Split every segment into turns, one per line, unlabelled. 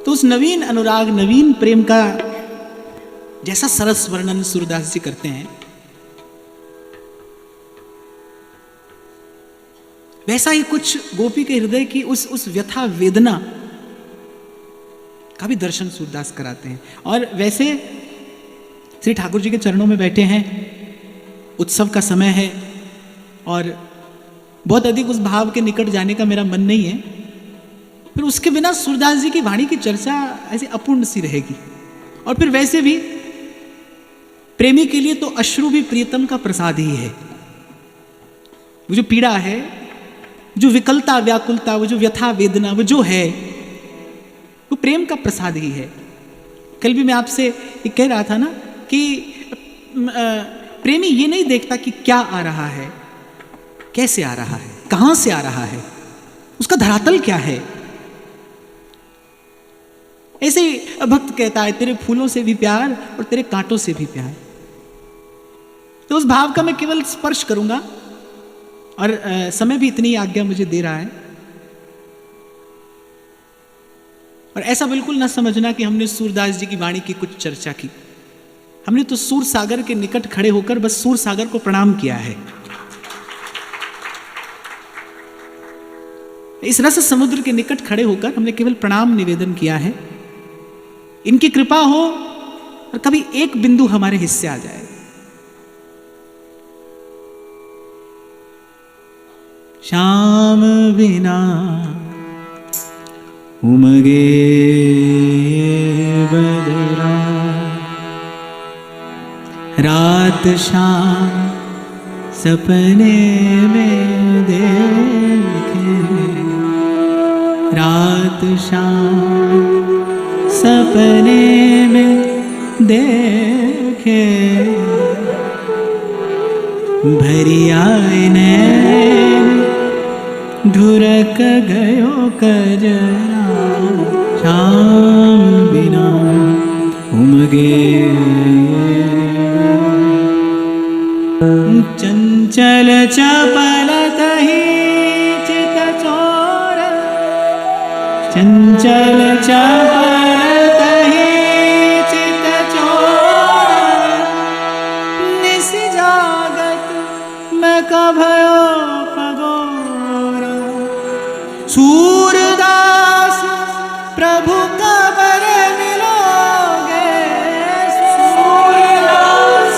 तो उस नवीन अनुराग, नवीन प्रेम का जैसा सरस वर्णन सूरदास जी करते हैं, वैसा ही कुछ गोपी के हृदय की उस व्यथा वेदना का भी दर्शन सूरदास कराते हैं। और वैसे श्री ठाकुर जी के चरणों में बैठे हैं, उत्सव का समय है और बहुत अधिक उस भाव के निकट जाने का मेरा मन नहीं है, फिर उसके बिना सूरदास जी की वाणी की चर्चा ऐसी अपूर्ण सी रहेगी। और फिर वैसे भी प्रेमी के लिए तो अश्रु भी प्रियतम का प्रसाद ही है। वो जो पीड़ा है, जो विकलता व्याकुलता, वो जो व्यथा वेदना, वो जो है वो प्रेम का प्रसाद ही है। कल भी मैं आपसे ये कह रहा था ना कि प्रेमी ये नहीं देखता कि क्या आ रहा है, कैसे आ रहा है, कहां से आ रहा है, उसका धरातल क्या है। ऐसे ही भक्त कहता है तेरे फूलों से भी प्यार और तेरे कांटों से भी प्यार। तो उस भाव का मैं केवल स्पर्श करूंगा और समय भी इतनी आज्ञा मुझे दे रहा है। और ऐसा बिल्कुल ना समझना कि हमने सूरदास जी की वाणी की कुछ चर्चा की। हमने तो सूर सागर के निकट खड़े होकर बस सूर सागर को प्रणाम किया है। इस रस समुद्र के निकट खड़े होकर हमने केवल प्रणाम निवेदन किया है। इनकी कृपा हो और कभी एक बिंदु हमारे हिस्से आ जाए। श्याम बिना उमगे बदरा, रात शाम सपने में देखे, रात शाम सपने में देखे, भरी आए नैन ढुरक गयो कजरा, श्याम बिना उमगे चंचल चपल तहि चित चोर, चंचल चपल तहि चित चोर, निस जागत मैं कभयो सूरदास प्रभु का बर मिलोगे, सूरदास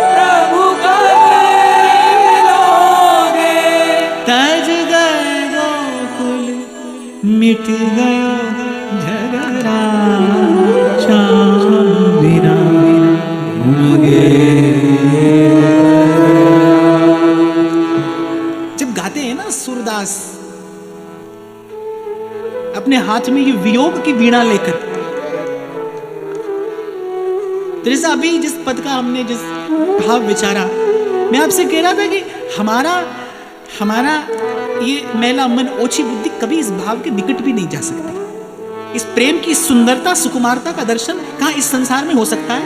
प्रभु का बर मिलोगे, तज गए गोकुल मिट गयो झगड़ा, श्याम बिना उमगे। जब गाते हैं ना सूरदास अपने हाथ में ये वियोग की वीणा लेकर, तो जैसा अभी जिस पद का हमने जिस भाव विचारा, मैं आपसे कह रहा था कि हमारा ये मैला मन, ओछी बुद्धि कभी इस भाव के निकट भी नहीं जा सकती। इस प्रेम की सुंदरता, सुकुमारता का दर्शन कहां इस संसार में हो सकता है,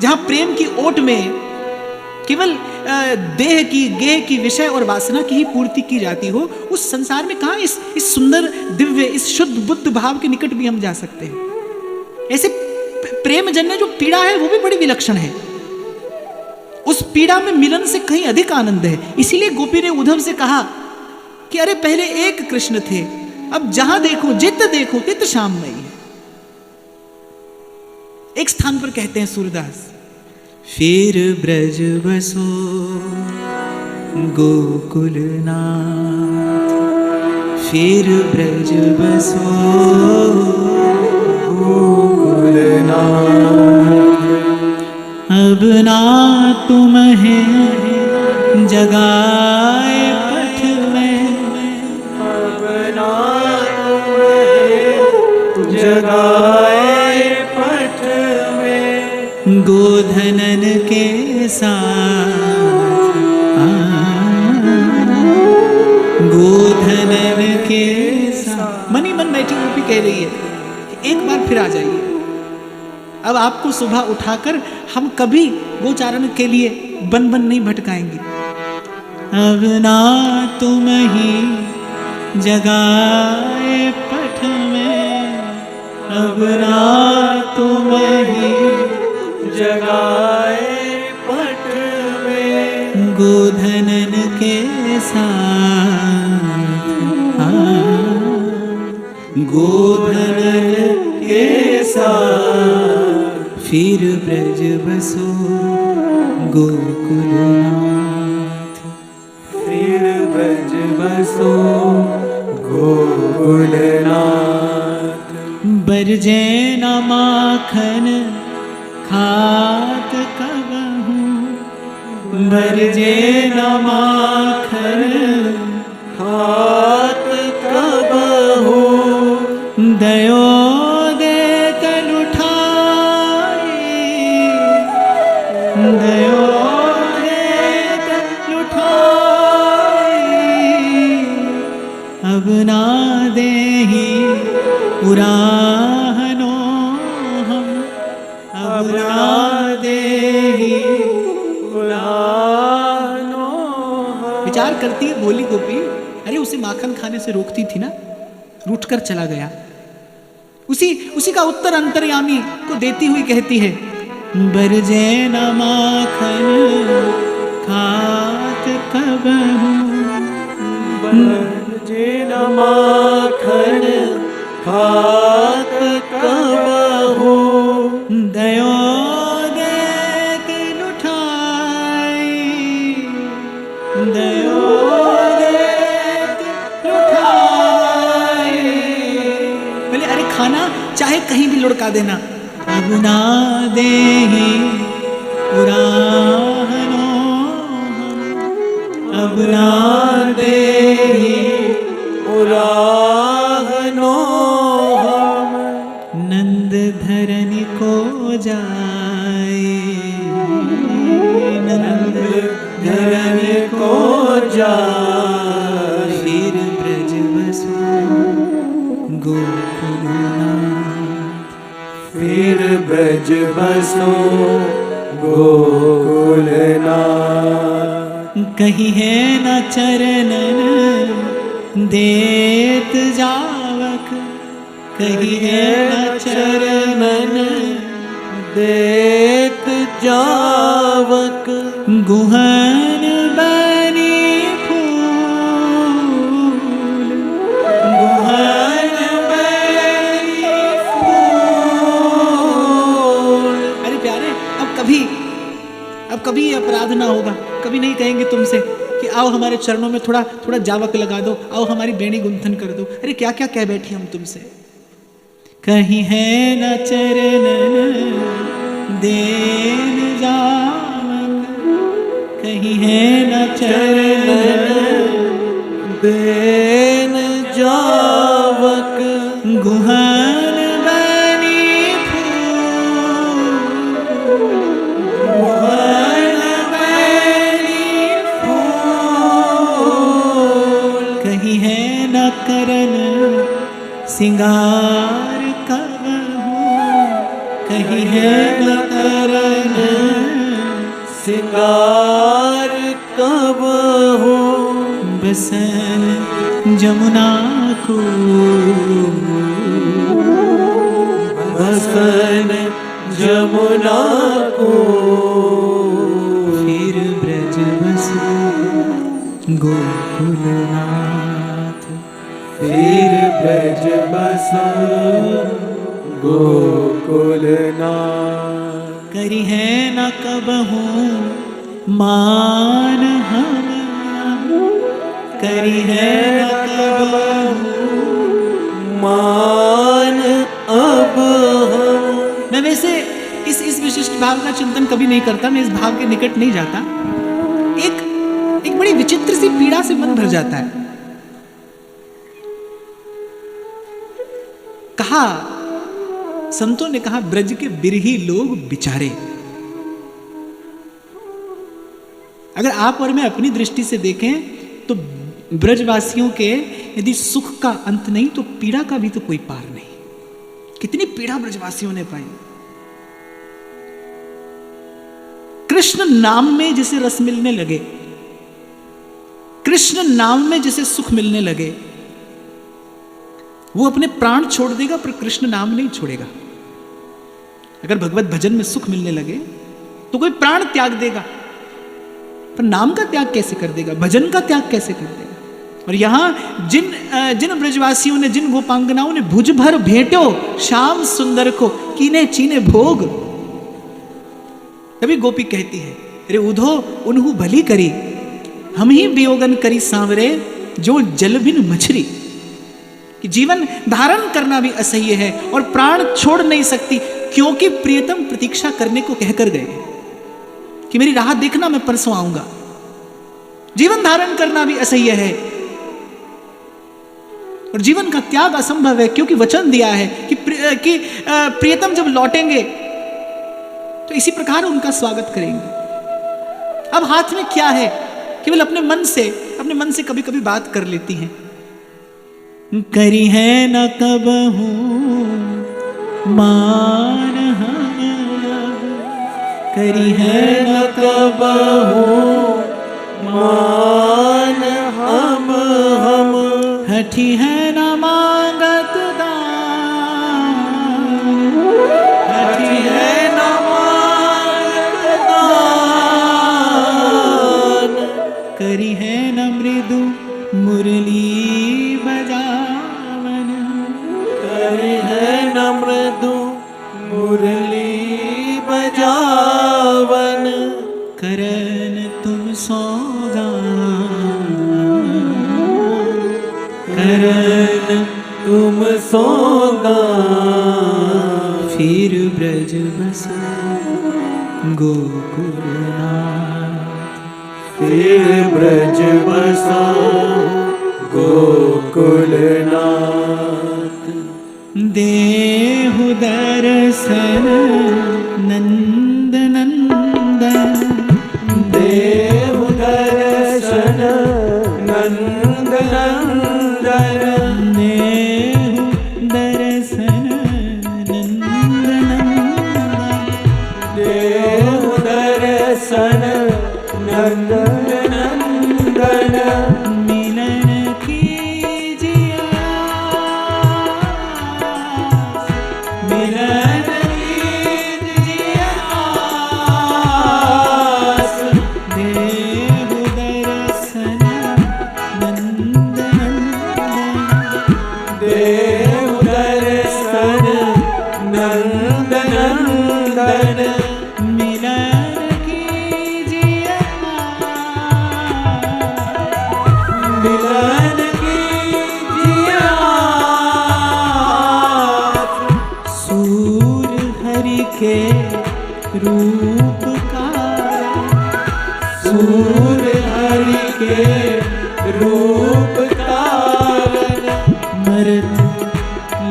जहां प्रेम की ओट में केवल देह की, गेह की, विषय और वासना की ही पूर्ति की जाती हो, उस संसार में कहां इस सुंदर दिव्य, इस शुद्ध बुद्ध भाव के निकट भी हम जा सकते हैं। ऐसे प्रेम जन्य जो पीड़ा है वो भी बड़ी विलक्षण है। उस पीड़ा में मिलन से कहीं अधिक आनंद है। इसीलिए गोपी ने उद्धव से कहा कि अरे पहले एक कृष्ण थे, अब जहां देखो जित देखो तित श्याममयी है। एक स्थान पर कहते हैं सूरदास, फिर ब्रज बसो गोकुलनाथ, फिर ब्रज बसो गोकुलनाथ, अब ना तुम्हें जगाए पथ में, अब ना तुम्हें जगाए पथ में, गोधनन के साथ, गोधनन के साथ। मनी मन बैठी गोपी कह रही है कि एक बार फिर आ जाइए। अब आपको सुबह उठाकर हम कभी गोचारण के लिए बन बन नहीं भटकाएंगे। अब ना तुम ही जगाए पठ में अब रात में ही,
जगाए पट में
गोधनन के साथ,
गोधन के साथ
फिर ब्रज बसो गोकुलनाथ।
फिर ब्रज बसो गोकुलनाथ।
बरजे न माखन खात कबहू, बरजे न माखन
खात कबहू,
दयो देत लुठाई, दयो देत लुठाई, अब ना देहि उराहनो हम, अब ना देहि
उराहनो हम।
विचार करती है भोली गोपी, अरे उसे माखन खाने से रोकती थी ना, रूठ कर चला गया। उसी का उत्तर अंतर्यामी को देती हुई कहती है, बरजे न माखन खात कबहू,
बरजे न माखन खात कबहू,
दयो देत लुठाई, दयो देत लुठाई। बोले अरे खाना चाहे कहीं भी लुढ़का देना, अब ना देहि उराहनो हम, अब ना देहि
उराहनो हम।
नंद धरनी को जाए, नंद धरनी को
जाए,
फिर ब्रज बसो गोकुलनाथ।
फिर ब्रज बसो गोकुलनाथ।
कहीं है न चरणन देत जावक, कहीं है न चरणन
देत जावक,
गुहन बनी फूल, गुहन बनी फूल। अरे प्यारे, अब कभी ये अपराध ना होगा, कभी नहीं कहेंगे तुमसे कि आओ हमारे चरणों में थोड़ा थोड़ा जावक लगा दो, आओ हमारी बेणी गुंथन कर दो। अरे क्या क्या कह बैठी हम तुमसे। कहीं है न चरणन देन जावक, कहीं है न चरणन
देन जावक,
गुहन बनी फूल, गुहन बनी फूल। कहीं है न करन सिंगार कबहू, कहीं है न करन
सिंगार कबहू,
बसन जमुना को,
बसन जमुना को।
फिर ब्रज बसो गोकुलनाथ,
फिर ब्रज बसो गोकुलनाथ।
करी है न कबहू मान हम, करी है न कबहू
मान अब हम।
मैं वैसे इस विशिष्ट भाव का चिंतन कभी नहीं करता, मैं इस भाव के निकट नहीं जाता। एक बड़ी विचित्र सी पीड़ा से मन भर जाता है। कहा, संतों ने कहा, ब्रज के बिरही लोग बिचारे। अगर आप और मैं अपनी दृष्टि से देखें तो ब्रजवासियों के यदि सुख का अंत नहीं तो पीड़ा का भी तो कोई पार नहीं। कितनी पीड़ा ब्रजवासियों ने पाई। कृष्ण नाम में जिसे रस मिलने लगे, कृष्ण नाम में जिसे सुख मिलने लगे, वो अपने प्राण छोड़ देगा पर कृष्ण नाम नहीं छोड़ेगा। अगर भगवत भजन में सुख मिलने लगे तो कोई प्राण त्याग देगा, पर नाम का त्याग कैसे कर देगा, भजन का त्याग कैसे कर देगा। और यहां जिन ब्रजवासियों ने, जिन गोपांगनाओं ने भुज भर भेंटो श्याम सुंदर को, कीने चीने भोग, तभी गोपी कहती है, अरे उधो उन्हू भली करी, हम ही वियोगन करी सांवरे, जो जल बिन मछली। कि जीवन धारण करना भी असह्य है और प्राण छोड़ नहीं सकती, क्योंकि प्रियतम प्रतीक्षा करने को कहकर गए कि मेरी राह देखना, मैं परसों आऊंगा। जीवन धारण करना भी असह्य है और जीवन का त्याग असंभव है, क्योंकि वचन दिया है कि प्रियतम जब लौटेंगे तो इसी प्रकार उनका स्वागत करेंगे। अब हाथ में क्या है, केवल अपने मन से कभी कभी बात कर लेती हैं। करी है न कबहू मान हम, करी है न
कबहू मान हम,
हठी है न मांगत दान,
हठी है न मांगत दान,
करी है न मृदु मुरली बजावन,
करी है न मृदु मुरली बजावन,
करन तुम सौगान,
करन तुम सौगान,
फिर ब्रज बस गोकुलनाथ,
फिर ब्रज बसा गोकुलनाथ,
देहु दर्शन नंद नंदन,
देहु दर्शन नंद नंदन,
देहु दर्शन नंद नंदन,
देहु दर्शन नंद नंदन,
मिलन कीजिए
मिलन कीजिए आस,
देहु दर्शन नंद नंदन,
देहु दर्शन नंद नंदन,
मिलन कीजिए
मिलन कीजिए आस,
सूर हरि के रूप का,
सूर हरि के रूप कारण,
मरत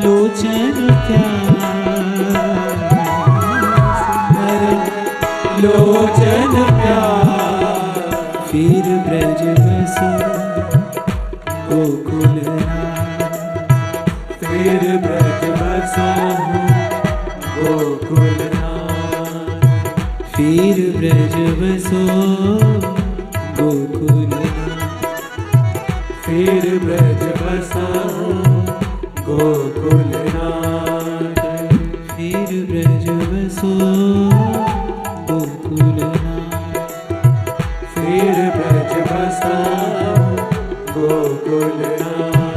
लोचन प्यास, मरत
लोचन प्यार,
फिर ब्रज बसो गोकुलनाथ,
फिर ब्रज बसा गोकुलनाथ,
फिर ब्रज बसो गोकुलनाथ,
फिर ब्रज बसा गोकुलनाथ,
फिर ब्रज बसो गोकुलनाथ,
फिर ब्रज बसा गोकुलनाथ।